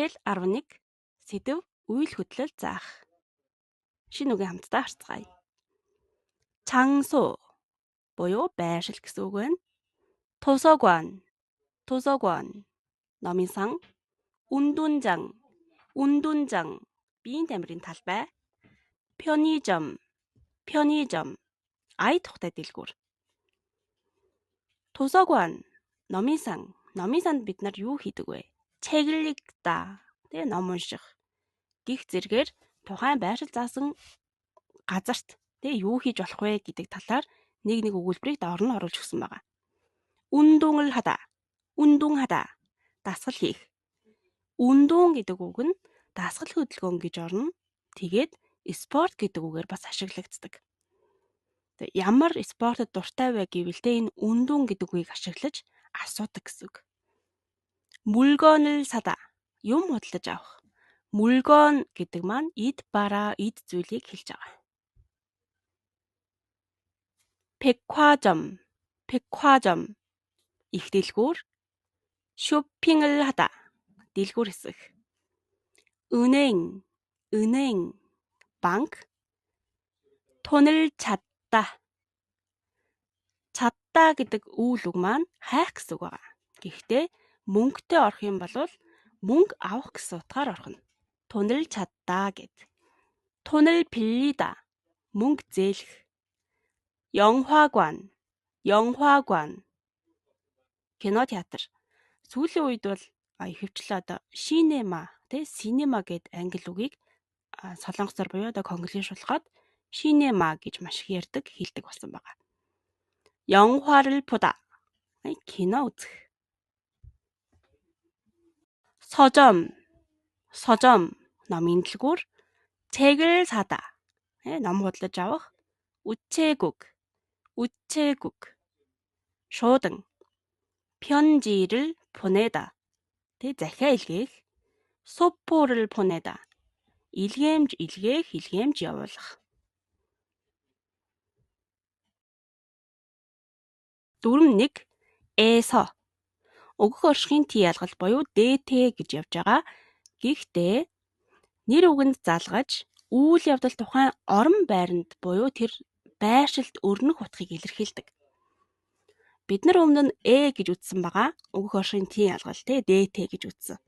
Бүтээл 11 сэдв үйл хөдлөл заах. Шинэ үгийн хамтдаа харцгаая. 장소 буюу байршил гэсэн үг байна. 도서관 номын сан. 운동장 биеийн тамирын талбай. 편의점 ая тухтай дэлгүүр. 도서관 номын санд бид нар юу хийдэг вэ? 책을 읽다. Тэгээ ном унших. Гих зэргээр тухайн байршил заасан газарт тэгээ юу хийж болох вэ гэдэг талаар нэг өгүүлбэрийг доор нь оруулж өгсөн байгаа. 운동을 하다. Дасгал хийх. 운동 гэдэг үг нь дасгал хөдөлгөөн гэж орно. Тэгээд спорт гэдэг үгээр бас ашиглагддаг. Ямар спортод дуртай вэ гэвэл энэ 운동 гэдэг үгийг ашиглаж асуудаг гэсэн үг. 물건을 사다. Юм худалдаж авах. 물건 гэдэг маань эд зүйлийг хэлж байгаа. 백화점 их дэлгүүр. 쇼핑을 하다. дэлгүүр хэсэг. 은행 банк. 돈을 찾다 гэдэг үйл үг маань хайх гэсэн үг байгаа. Гэхдээ мөнгөтэй орох юм бол мөнгө авах гэсэн утгаар орхино. 돈을 찾다 гэд. 돈을 빌리다. мөнгө зээлэх. 영화관 кинотеатр. Сүүлийн үед бол ихэвчлэн синема гэд англи үгийг солонгосоор буюу конглишуулахад синема гэж маш их ярьдаг, хэлдэг болсон байгаа. 영화를 보다. кино үзэх. 서점 номын дэлгүүр. 책을 사다. ном худалдаж авах. 우체국 шуудан. 편지를 보내다. захиа илгээх. 소포를 보내다. илгээмж явуулах. 4.1 에서 өгөх оршихын T ялгал буюу dt гэж явж байгаа. Гэхдээ нэр үгэнд залгаж үйл явдал тухайн орон байранд буюу тэр байршилд өрнөх утгыг илэрхийлдэг. Бид нар өмнө нь гэж үтсэн байгаа. Өгөх оршихын T ялгал dt гэж үтсэн.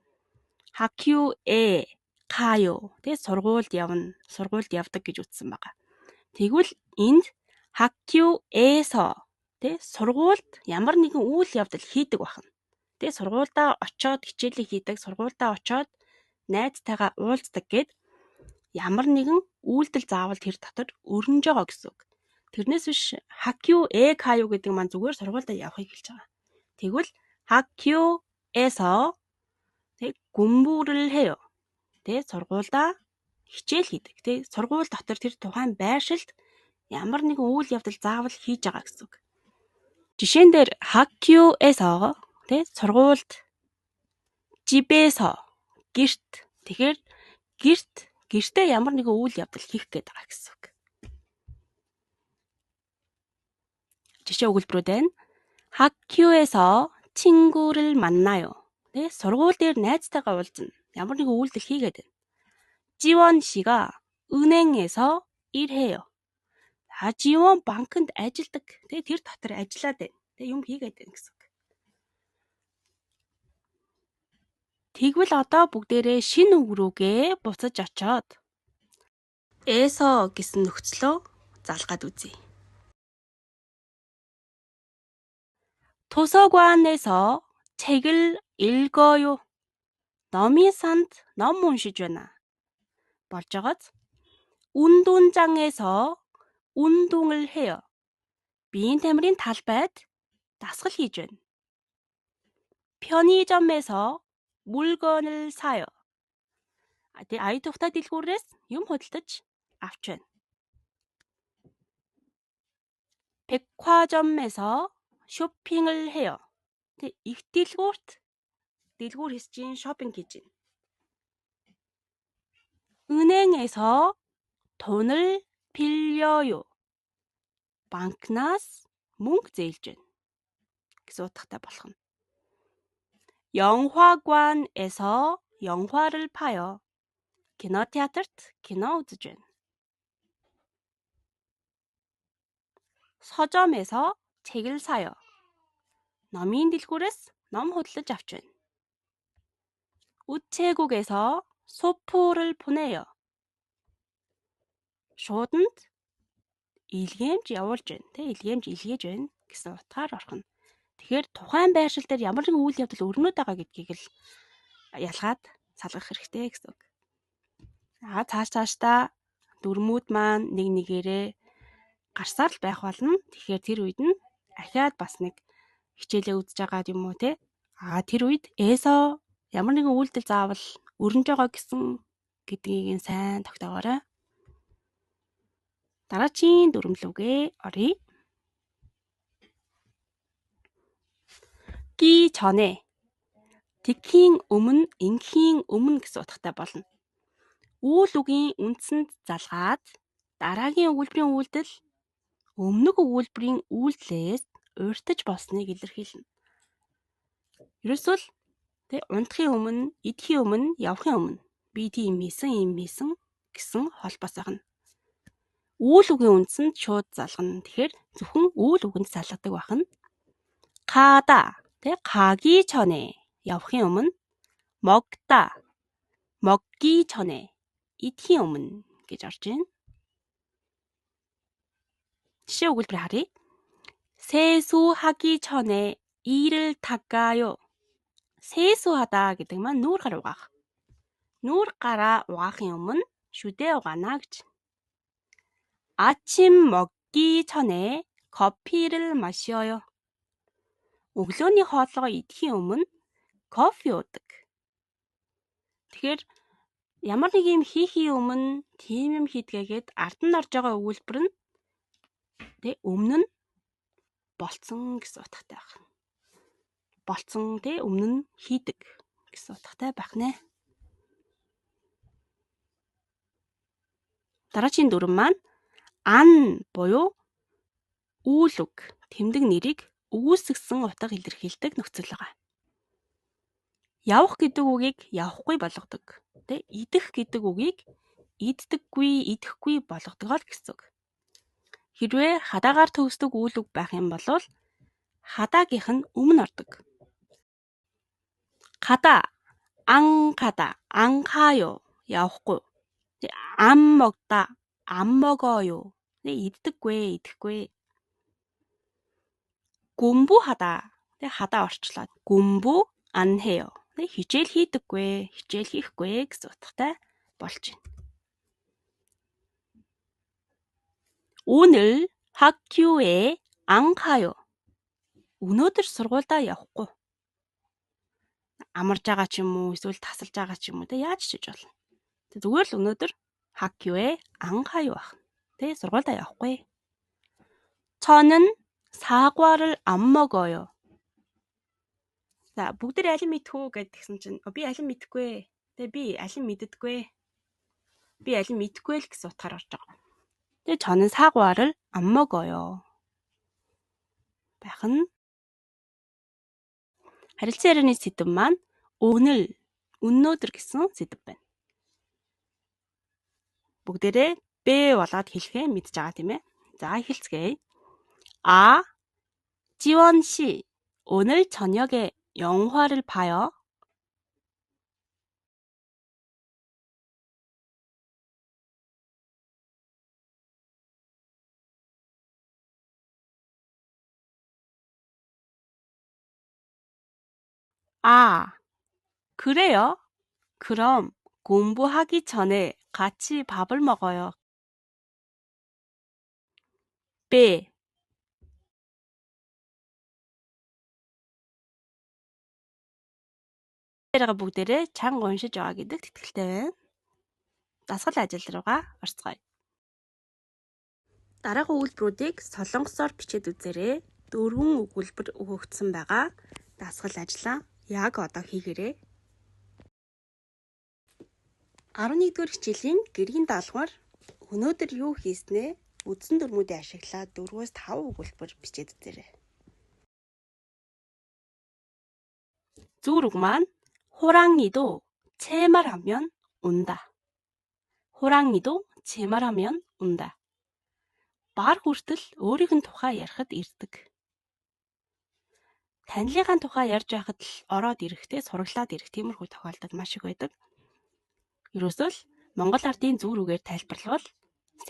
학교에 가요. сургуульд явдаг гэж үтсэн байгаа. Тэгвэл энд 학교에서 сургуульд ямар нэгэн үйл явдал хийдэг байна. Сургуульдаа очоод хичээлээ хийдэг, сургуульдаа очоод найзтайгаа уулздаг гэд ямар нэгэн үйлдэл заавал тэр дотор өрнөж байгаа гэсэн үг. Тэрнээс биш 학교에 가요 гэдэг маань зүгээр сургуульдаа явахыг хэлж байгаа. Тэгвэл 학교에서 공부를 해요. сургуульдаа хичээл хийдэг. Сургууль дотор тэр тухайн байршилд ямар нэгэн үйл явдал заавал хийж байгаа гэсэн үг. Жишээн дээр 학교에서 сургуульд, 집에서 гэрт. Тэгэхээр гэртээ ямар нэгэн үйл явдал хийх гээд байгаа гэсэн үг. жишээ өгүүлбэрүүд байна. 학교에서 친구를 만나요. сургууль дээр найзтайгаа уулзна. ямар нэгэн үйлдэл хийгээд байна. 지원 씨가 은행에서 일해요. 지원 банкнд ажилдаг. Тэр дотор ажиллаад байна. Юм хийгээд байна гэсэн үг. Тэгвэл одоо бүгдээрээ шинэ үг рүүгээ буцаж очоод 에서 гэсэн нөхцлөө залгаад үзье. 도서관에서 책을 읽어요. номын санд ном уншиж байна. болж байгааз 운동장에서 운동을 해요. 비인 тамирын талбайд дасгал хийж байна. 편의점에서 물건을 사요. ая тухтай дэлгүүрээс юм худалдаж авч байна. 백화점에서 쇼핑을 해요. их дэлгүүр хэсгийн шопинг хийж байна. 은행에서 돈을 빌려요. банкнаас мөнгө зээлж байна гэсэн утгатай болох нь. 영화관에서 영화를 봐요. кинотеатрт кино үзэж байна. 서점에서 책을 사요. номын дэлгүүрээс ном худалдаж авч байна. 우체국에서 소포를 보내요. шууданд илгээмж явуулж байна. Тэ илгээмж илгээж байна гэсэн утгаар орхино. Тэгэхээр тухайн байршил дээр ямар нэгэн үйл явдал өрнөд байгаа гэдгийг л ялгаад салгах хэрэгтэй гэсэн үг. Цаашдаа дүрмүүд маань нэг нэгээрээ гарсаар л байх болно. Тэгэхээр тэр үед нь ахиад бас нэг хичээлээ үзэж байгаа юм уу те? Тэр үед эсо ямар нэгэн үйлдэл заавал өрнөж байгаа гэсэн гэдгийг сайн тогтоогоорой. дараагийн дүрмлүгээ оръё. 기 전에 тэгхийн өмнө, ингэхийн өмнө гэсэн утгатай болно. Үйл үгийн үндсэнд залгаад дараагийн өгүүлбэрийн үйлдэл өмнөх өгүүлбэрийн үйлдэлээс урьдчилж болсныг илэрхийлнэ. Ерөөсөө л унтахын өмнө, идэхийн өмнө, явахын өмнө би тийм ийсэн гэсэн холбоос байна. Үйл үгийн үндсэнд шууд залгана. Тэгэхээр зөвхөн үйл үгэнд залгадаг байна. 가다, 가기 전에 явахын өмнө, 먹다, 먹기 전에 идэхийн өмнө гэж орж байна. жишээ өгүүлбэр харъя. 세수하기 전에 이를 닦아요. 세수하다 гэдэг маань нүүр гар угаах. нүүр гараа угаахын өмнө шүдээ угаана гэж. 아침 먹기 전에 커피를 마셔요. өглөөний хоолойгоо идэхийн өмнө кофе уудаг. Тэгэхээр ямар нэг юм хийхийн өмнө тийм юм хийдгээгээд ард нь орж байгаа өгүүлбэр нь өмнө нь болцсон гэсэн утгатай байна. болцсон өмнө нь хийдэг гэсэн утгатай байх нэ. дараагийн дүрм маань ан буюу үйл үг, тэмдэг нэрийг үүсгэсэн утга илэрхийлдэг нөхцөл байгаа. явах гэдэг үгийг явахгүй болгодог. идэх гэдэг үгийг иддэггүй, идэхгүй болгодог гэсэн үг. хэрвээ хадаагаар төгсдөг үйл үг байх юм бол хадаагийнх нь өмнө ордог. 가다, 안 가다, 안 가요. явахгүй. 안 먹다, 안 먹어요. иддэггүй, идэхгүй. 공부하다, 하다 орчлоод 공부 안 해요. хичээл хийдэггүй, хичээл хийхгүй гэсэн утгатай болж байна. 오늘 학교에 안 가요. өнөөдөр сургуультай явахгүй. амарж байгаа ч юм уу, эсвэл тасалж байгаа ч юм уу, яаж чиж болно. зүгээр л өнөөдөр 학교에 안 가요 ах. сургуультай явахгүй. 저는 사과를 안 먹어요. бүгд аль нь мэдхүү гэдгсэн чинь би аль нь мэдэхгүй. би аль нь мэддэггүй. би аль нь мэдэхгүй л гэсэн утгаар орж байгаа. 저는 사과를 안 먹어요. байх нь харилцан ярианы сэдэв маань 오늘, өнөөдөр гэсэн сэдэв байна. бүгдээрээ бэ болоод хэлэхээ мэдж байгаа тийм ээ. за эхэлцгээе. 지원 씨, 오늘 저녁에 영화를 봐요. 그래요? 그럼 공부하기 전에 같이 밥을 먹어요. B. бүгдээрээ чанга уншиж байгаа гэдэг тэтгэлтэй байна. дасгал ажил руугаа орцгоё. дараагийн үйлдвэрүүдийг солонгосоор бичээд үзээрэй. 4 өгүүлбэр өгөгдсөн байгаа. дасгал ажлаа яг одоо хийгээрэй. 11-р хичээлийн гэргийн даалгавар өнөөдөр юу хийснээ үндсэн дүрмүүдийг ашиглаад 4-5 өгүүлбэр бичээд үзээрэй. зүг рүү маань 호랑이도 제 말하면 온다. 호랑이도 제 말하면 온다. 말 хүртэл өөрийнх нь тухай ярихад ирдэг. Танилынхаа тухай ярьж байхад л ороод ирэхдээ сураглаад ирэх тиймэрхүү тохиолдол маш их байдаг. Ерөөсөө л Монгол ардын зөв рүүгээр тайлбарлавал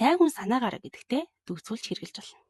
сайн хүн санаагаараа гэдэгтэй дүгцүүлж хэрэгжилж болно.